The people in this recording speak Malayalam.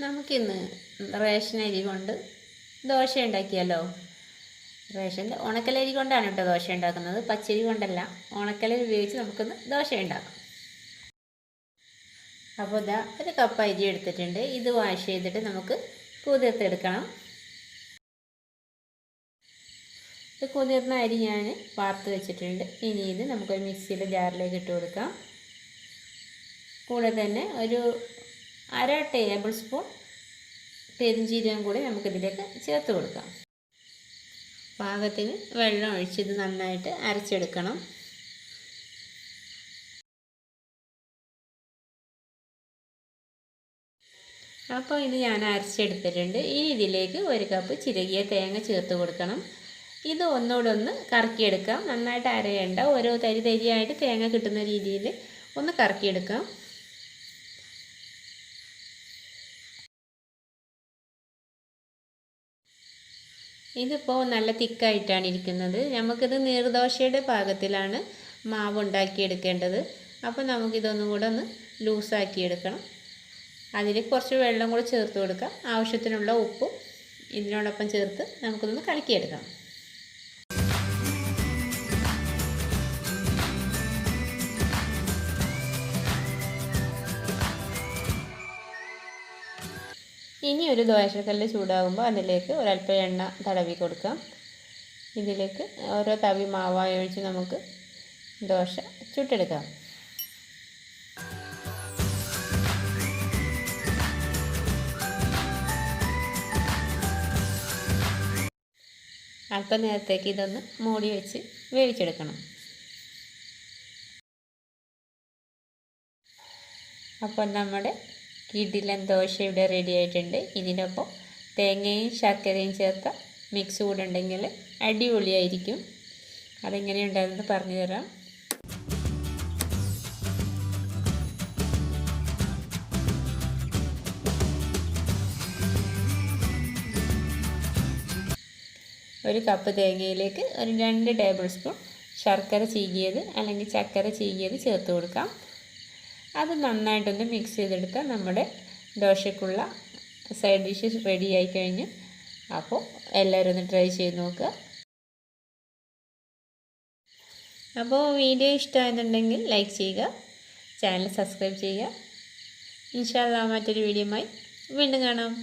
നമുക്കിന്ന് റേഷൻ അരി കൊണ്ട് ദോശ ഉണ്ടാക്കിയാലോ. റേഷൻ്റെ ഉണക്കലരി കൊണ്ടാണ് കേട്ടോ ദോശ ഉണ്ടാക്കുന്നത്, പച്ചരി കൊണ്ടല്ല. ഉണക്കലരി ഉപയോഗിച്ച് നമുക്കൊന്ന് ദോശ ഉണ്ടാക്കാം. അപ്പോൾ ഇതാ ഒരു കപ്പ് അരി എടുത്തിട്ടുണ്ട്. ഇത് വാഷ് ചെയ്തിട്ട് നമുക്ക് കുതിർത്തെടുക്കണം. ഇത് കുതിർന്ന അരി ഞാൻ വാർത്ത് വെച്ചിട്ടുണ്ട്. ഇനി ഇത് നമുക്കൊരു മിക്സിയുടെ ജാറിലേക്ക് ഇട്ട് കൊടുക്കാം. കൂടെ തന്നെ ഒരു 1/2 ടേബിൾ സ്പൂൺ പെരിഞ്ചീരകം കൂടി നമുക്കിതിലേക്ക് ചേർത്ത് കൊടുക്കാം. പാകത്തിന് വെള്ളം ഒഴിച്ചിത് നന്നായിട്ട് അരച്ചെടുക്കണം. അപ്പോൾ ഇത് ഞാൻ അരച്ചെടുത്തിട്ടുണ്ട്. ഇനി ഇതിലേക്ക് 1 കപ്പ് ചിരകിയ തേങ്ങ ചേർത്ത് കൊടുക്കണം. ഇത് ഒന്നുകൂടെ ഒന്ന് കറക്കിയെടുക്കാം. നന്നായിട്ട് അരയേണ്ട, ഓരോ തരി തരിയായിട്ട് തേങ്ങ കിട്ടുന്ന രീതിയിൽ ഒന്ന് കറക്കിയെടുക്കാം. ഇതിപ്പോൾ നല്ല തിക്കായിട്ടാണ് ഇരിക്കുന്നത്. നമുക്കിത് നീർദോശയുടെ പാകത്തിലാണ് മാവ് ഉണ്ടാക്കിയെടുക്കേണ്ടത്. അപ്പോൾ നമുക്കിതൊന്നും കൂടെ ഒന്ന് ലൂസാക്കിയെടുക്കണം. അതിൽ കുറച്ച് വെള്ളം കൂടെ ചേർത്ത് കൊടുക്കാം. ആവശ്യത്തിനുള്ള ഉപ്പും ഇതിനോടൊപ്പം ചേർത്ത് നമുക്കിതൊന്ന് കലക്കിയെടുക്കാം. ഇനി ഒരു ദോശക്കല്ല് ചൂടാകുമ്പോൾ അതിലേക്ക് ഒരല്പം എണ്ണ തടവി കൊടുക്കാം. ഇതിലേക്ക് ഓരോ തവി മാവായി ഒഴിച്ച് നമുക്ക് ദോശ ചുട്ടെടുക്കാം. അല്പം നേരത്തേക്ക് ഇതൊന്ന് മൂടി വെച്ച് വേവിച്ചെടുക്കണം. അപ്പോൾ നമ്മുടെ കിടിലൻ ദോശ ഇവിടെ റെഡി ആയിട്ടുണ്ട്. ഇതിനൊപ്പം തേങ്ങയും ശർക്കരയും ചേർത്ത മിക്സ് കൂടെ ഉണ്ടെങ്കിൽ അടിപൊളിയായിരിക്കും. അതെങ്ങനെയുണ്ടായിരുന്നു പറഞ്ഞു തരാം. ഒരു കപ്പ് തേങ്ങയിലേക്ക് ഒരു 2 ടേബിൾ സ്പൂൺ ശർക്കര ചീകിയത് അല്ലെങ്കിൽ ചക്കര ചീകിയത് ചേർത്ത് കൊടുക്കാം. അത് നന്നായിട്ടൊന്ന് മിക്സ് ചെയ്തെടുത്താൽ നമ്മുടെ ദോശയ്ക്കുള്ള സൈഡ് ഡിഷ് റെഡി ആയി കഴിഞ്ഞു. അപ്പോൾ എല്ലാവരും ഒന്ന് ട്രൈ ചെയ്ത് നോക്കുക. അപ്പോൾ വീഡിയോ ഇഷ്ടമായെന്നുണ്ടെങ്കിൽ ലൈക്ക് ചെയ്യുക, ചാനൽ സബ്സ്ക്രൈബ് ചെയ്യുക. ഇൻഷാ അല്ലാഹ് മറ്റൊരു വീഡിയോയുമായി വീണ്ടും കാണാം.